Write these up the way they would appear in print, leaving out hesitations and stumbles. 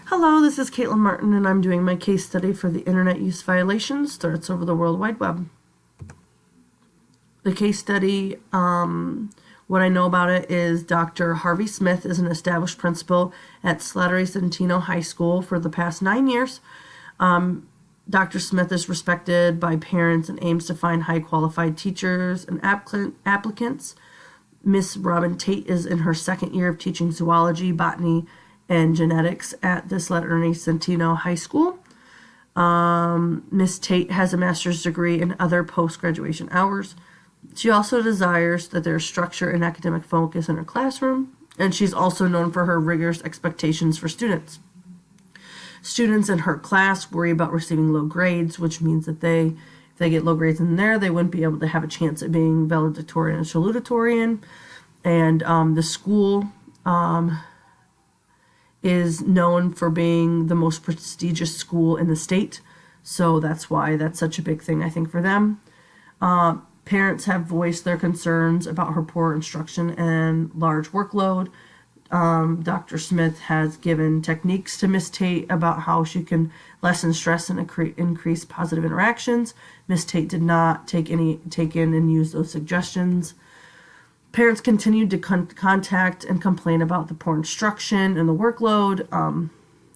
Hello, this is Caitlin Martin, and I'm doing my case study for the Internet Use Violations, Threats Over the World Wide Web. The case study, what I know about it is Dr. Harvey Smith is an established principal at Slattery Centeno High School for the past 9 years. Dr. Smith is respected by parents and aims to find high qualified teachers and applicants. Miss Robin Tate is in her second year of teaching zoology, botany, and genetics at the Slattery Centeno High School. Miss Tate has a master's degree in other post-graduation hours. She also desires that there's structure and academic focus in her classroom, and she's also known for her rigorous expectations for students. Students in her class worry about receiving low grades, which means that if they get low grades in there, they wouldn't be able to have a chance at being valedictorian and salutatorian. And the school is known for being the most prestigious school in the state. So that's why that's such a big thing, I think, for them. Parents have voiced their concerns about her poor instruction and large workload. Dr. Smith has given techniques to Miss Tate about how she can lessen stress and increase positive interactions. Miss Tate did not take in and use those suggestions. Parents continued to contact and complain about the poor instruction and the workload.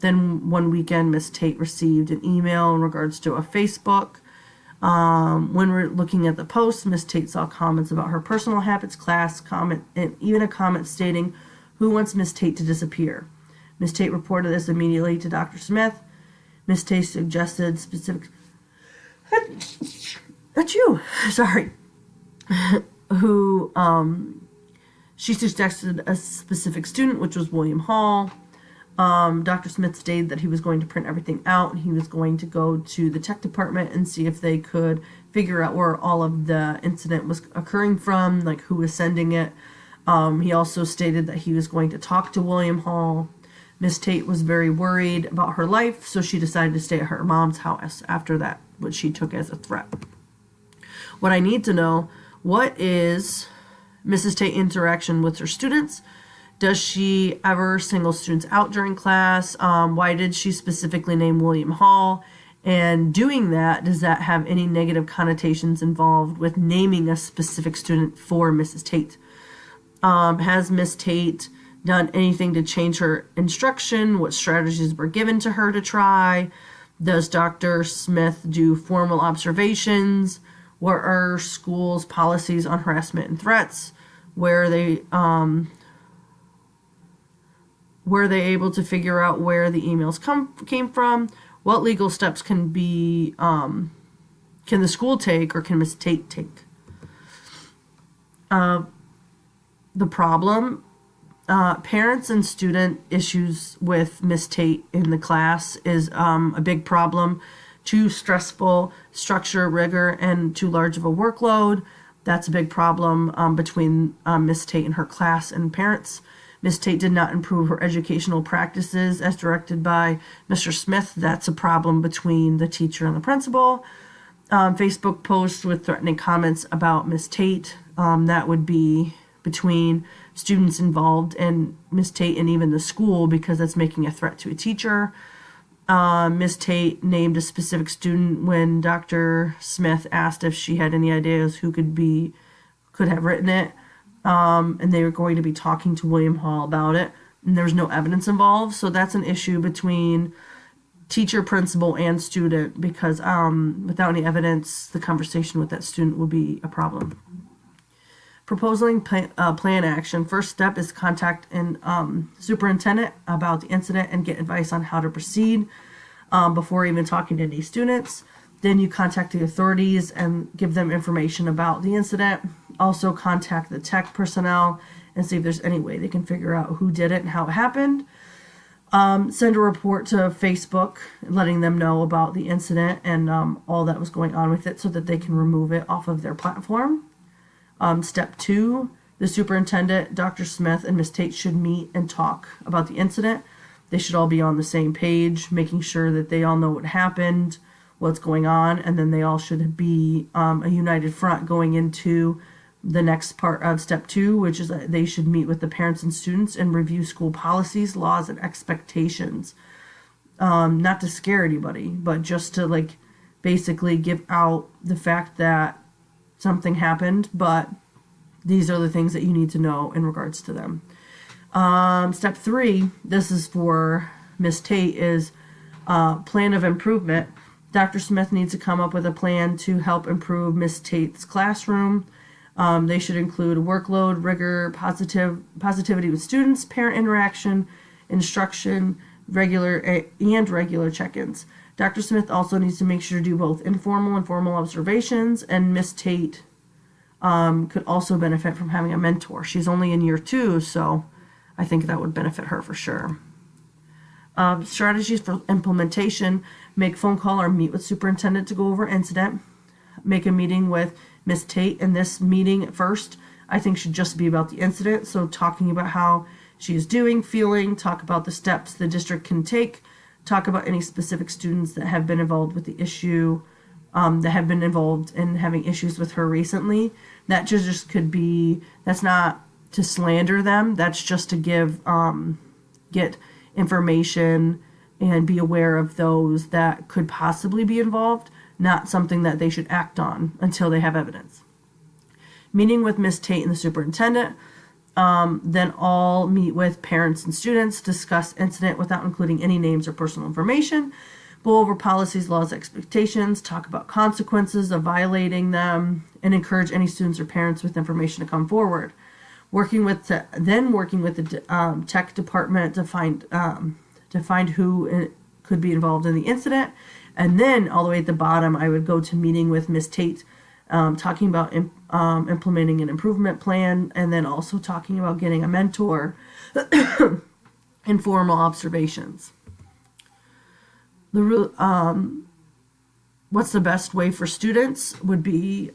Then one weekend, Miss Tate received an email in regards to a Facebook. When we're looking at the post, Miss Tate saw comments about her personal habits, class, comment, and even a comment stating, "Who wants Miss Tate to disappear?" Miss Tate reported this immediately to Dr. Smith. Miss Tate suggested specific... That's you! Sorry. She suggested a specific student, which was William Hall. Dr. Smith stated that he was going to print everything out, and he was going to go to the tech department and see if they could figure out where all of the incident was occurring from, like who was sending it. He also stated that he was going to talk to William Hall. Miss Tate was very worried about her life, so she decided to stay at her mom's house after that, which she took as a threat. What I need to know, what is Mrs. Tate's interaction with her students? Does she ever single students out during class? Why did she specifically name William Hall? And doing that, does that have any negative connotations involved with naming a specific student for Mrs. Tate? Has Miss Tate done anything to change her instruction? What strategies were given to her to try? Does Dr. Smith do formal observations? What are schools' policies on harassment and threats? Were they able to figure out where the emails came from? What legal steps can the school take, or can Miss Tate take? The problem, parents and student issues with Miss Tate in the class is a big problem. Too stressful, structure, rigor, and too large of a workload. That's a big problem between Miss Tate and her class and parents. Miss Tate did not improve her educational practices as directed by Mr. Smith. That's a problem between the teacher and the principal. Facebook posts with threatening comments about Miss Tate. That would be between students involved and Miss Tate and even the school, because that's making a threat to a teacher. Miss Tate named a specific student when Dr. Smith asked if she had any ideas who could have written it. And they were going to be talking to William Hall about it, and there was no evidence involved. So that's an issue between teacher, principal, and student, because without any evidence, the conversation with that student would be a problem. Proposing plan action. First step is contact an superintendent about the incident and get advice on how to proceed before even talking to any students. Then you contact the authorities and give them information about the incident. Also contact the tech personnel and see if there's any way they can figure out who did it and how it happened. Send a report to Facebook letting them know about the incident and all that was going on with it so that they can remove it off of their platform. Step 2, the superintendent, Dr. Smith, and Miss Tate should meet and talk about the incident. They should all be on the same page, making sure that they all know what happened, what's going on, and then they all should be a united front going into the next part of step 2, which is that they should meet with the parents and students and review school policies, laws, and expectations. not to scare anybody, but just to like basically give out the fact that something happened, but these are the things that you need to know in regards to them. Step 3, this is for Miss Tate, is plan of improvement. Dr. Smith needs to come up with a plan to help improve Miss Tate's classroom. They should include workload, rigor, positivity with students, parent interaction, instruction, regular check-ins. Dr. Smith also needs to make sure to do both informal and formal observations, and Miss Tate could also benefit from having a mentor. She's only in year 2, so I think that would benefit her for sure. Strategies for implementation: make phone call or meet with superintendent to go over incident. Make a meeting with Miss Tate, and this meeting at first I think should just be about the incident, so talking about how she is doing, feeling, talk about the steps the district can take, talk about any specific students that have been involved with the issue, that have been involved in having issues with her recently. That just could be, that's not to slander them, that's just to give, get information and be aware of those that could possibly be involved, not something that they should act on until they have evidence. Meeting with Miss Tate and the superintendent, then all meet with parents and students, discuss incident without including any names or personal information, go over policies, laws, expectations, talk about consequences of violating them, and encourage any students or parents with information to come forward. Working with the tech department to find who could be involved in the incident, and then all the way at the bottom, I would go to meeting with Miss Tate, talking about implementing an improvement plan, and then also talking about getting a mentor, informal observations. What's the best way for students would be,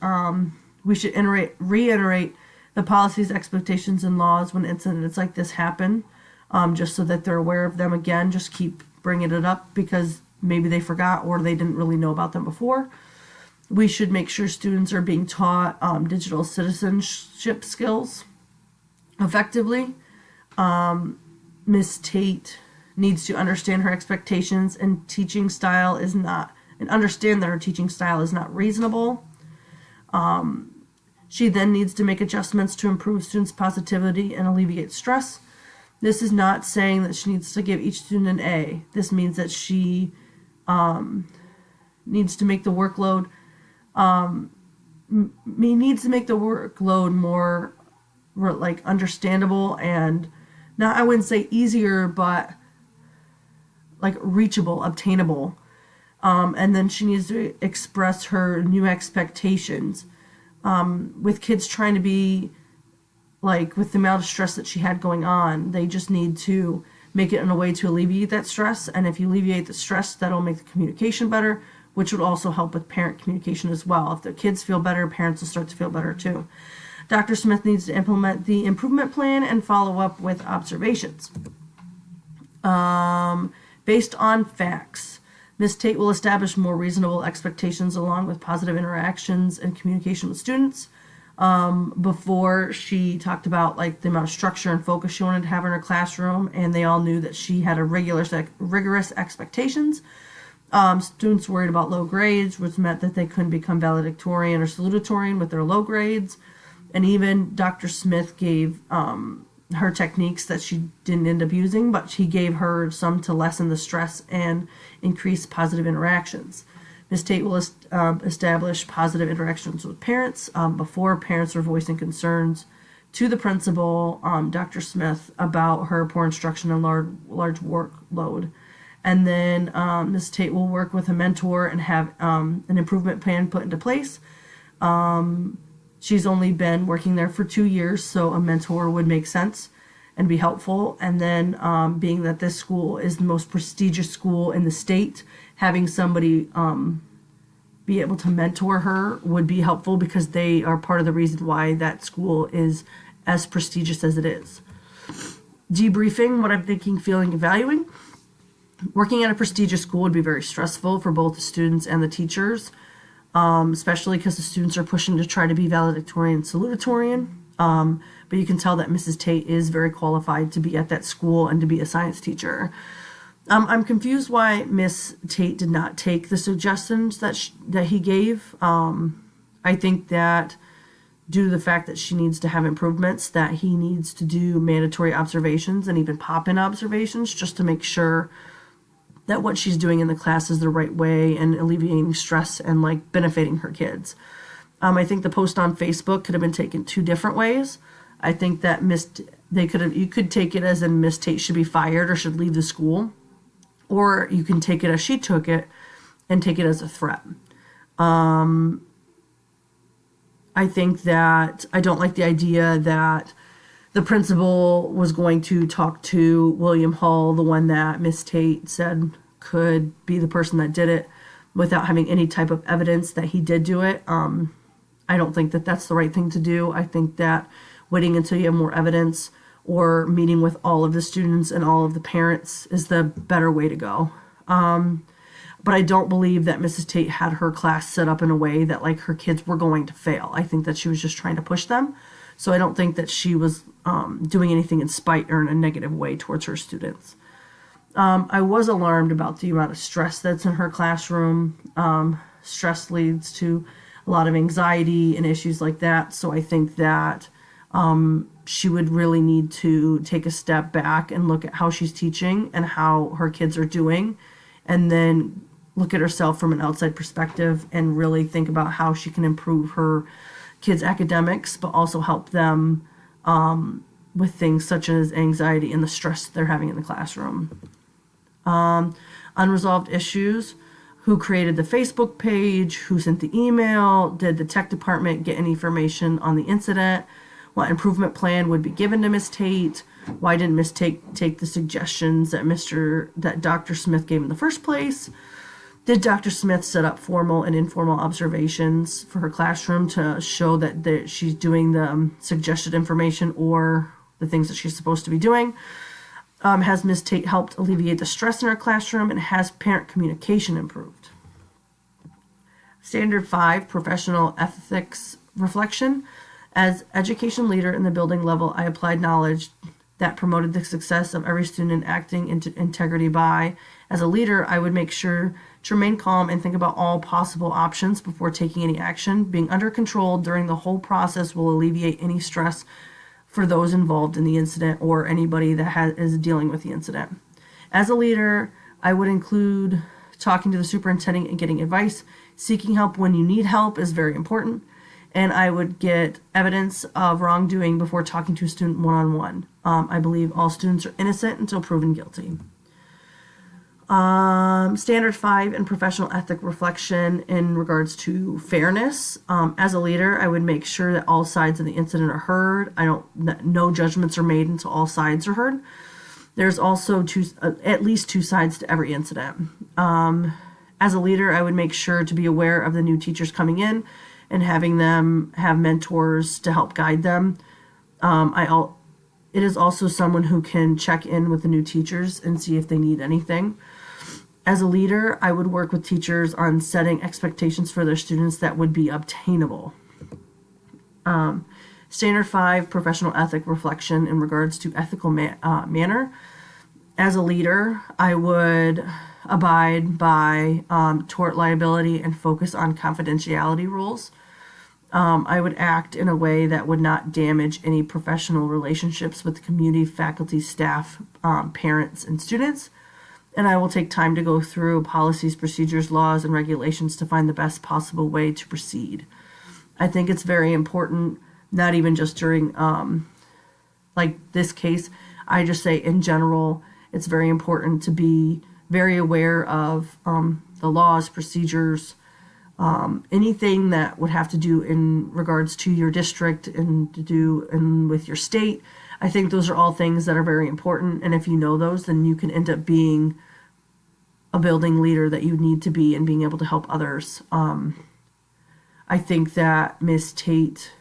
we should reiterate the policies, expectations, and laws when incidents like this happen, just so that they're aware of them again. Just keep bringing it up because maybe they forgot or they didn't really know about them before. We should make sure students are being taught digital citizenship skills effectively. Miss Tate needs to understand her expectations and understand that her teaching style is not reasonable. She then needs to make adjustments to improve students' positivity and alleviate stress. This is not saying that she needs to give each student an A. This means that she needs to make the workload more like understandable and not, I wouldn't say easier, but like reachable, obtainable. And then she needs to express her new expectations. With kids trying to be, like, with the amount of stress that she had going on, they just need to make it in a way to alleviate that stress. And if you alleviate the stress, that'll make the communication better, which would also help with parent communication as well. If the kids feel better, parents will start to feel better too. Dr. Smith needs to implement the improvement plan and follow up with observations. Based on facts, Ms. Tate will establish more reasonable expectations along with positive interactions and communication with students. Before, she talked about like the amount of structure and focus she wanted to have in her classroom, and they all knew that she had a rigorous expectations. Students worried about low grades, which meant that they couldn't become valedictorian or salutatorian with their low grades. And even Dr. Smith gave her techniques that she didn't end up using, but he gave her some to lessen the stress and increase positive interactions. Ms. Tate will establish positive interactions with parents. Before, parents were voicing concerns to the principal, Dr. Smith, about her poor instruction and large workload. And then Ms. Tate will work with a mentor and have an improvement plan put into place. She's only been working there for 2 years, so a mentor would make sense and be helpful. And then being that this school is the most prestigious school in the state, having somebody be able to mentor her would be helpful because they are part of the reason why that school is as prestigious as it is. Debriefing, what I'm thinking, feeling, and valuing. Working at a prestigious school would be very stressful for both the students and the teachers. Especially because the students are pushing to try to be valedictorian and salutatorian. But you can tell that Mrs. Tate is very qualified to be at that school and to be a science teacher. I'm confused why Miss Tate did not take the suggestions that he gave. I think that due to the fact that she needs to have improvements, that he needs to do mandatory observations and even pop-in observations just to make sure that what she's doing in the class is the right way and alleviating stress and like benefiting her kids. I think the post on Facebook could have been taken two different ways. I think that you could take it as in Miss Tate should be fired or should leave the school, or you can take it as she took it and take it as a threat. I think that I don't like the idea that the principal was going to talk to William Hull, the one that Miss Tate said could be the person that did it, without having any type of evidence that he did do it. I don't think that that's the right thing to do. I think that waiting until you have more evidence or meeting with all of the students and all of the parents is the better way to go. But I don't believe that Mrs. Tate had her class set up in a way that like her kids were going to fail. I think that she was just trying to push them. So I don't think that she was doing anything in spite or in a negative way towards her students. I was alarmed about the amount of stress that's in her classroom. Stress leads to a lot of anxiety and issues like that. So I think that she would really need to take a step back and look at how she's teaching and how her kids are doing, and then look at herself from an outside perspective and really think about how she can improve her kids' academics, but also help them with things such as anxiety and the stress they're having in the classroom. Unresolved issues: who created the Facebook page, who sent the email, did the tech department get any information on the incident, what improvement plan would be given to Miss Tate, why didn't Miss Tate take the suggestions that Dr. Smith gave in the first place, did Dr. Smith set up formal and informal observations for her classroom to show that she's doing the suggested information or the things that she's supposed to be doing? Has Miss Tate helped alleviate the stress in her classroom, and has parent communication improved? Standard 5, professional ethics reflection. As education leader in the building level, I applied knowledge that promoted the success of every student acting into integrity by. As a leader, I would make sure to remain calm and think about all possible options before taking any action. Being under control during the whole process will alleviate any stress for those involved in the incident or anybody that is dealing with the incident. As a leader, I would include talking to the superintendent and getting advice. Seeking help when you need help is very important. And I would get evidence of wrongdoing before talking to a student one-on-one. I believe all students are innocent until proven guilty. Standard 5 and professional ethic reflection in regards to fairness. As a leader, I would make sure that all sides of the incident are heard. No judgments are made until all sides are heard. There's also at least two sides to every incident. As a leader, I would make sure to be aware of the new teachers coming in and having them have mentors to help guide them. It is also someone who can check in with the new teachers and see if they need anything. As a leader, I would work with teachers on setting expectations for their students that would be obtainable. Standard 5, professional ethic reflection in regards to ethical manner. As a leader, I would abide by tort liability and focus on confidentiality rules. I would act in a way that would not damage any professional relationships with the community, faculty, staff, parents, and students. And I will take time to go through policies, procedures, laws, and regulations to find the best possible way to proceed. I think it's very important, not even just during like this case, I just say in general, it's very important to be very aware of the laws, procedures, anything that would have to do in regards to your district and to do and with your state. I think those are all things that are very important, and if you know those, then you can end up being a building leader that you need to be and being able to help others. I think that Miss Tate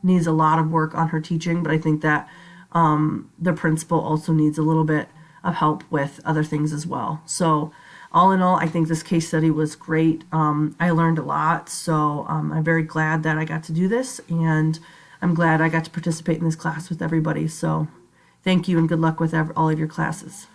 needs a lot of work on her teaching, but I think that the principal also needs a little bit of help with other things as well. So all in all, I think this case study was great. I learned a lot, so I'm very glad that I got to do this, and I'm glad I got to participate in this class with everybody. So thank you and good luck with all of your classes.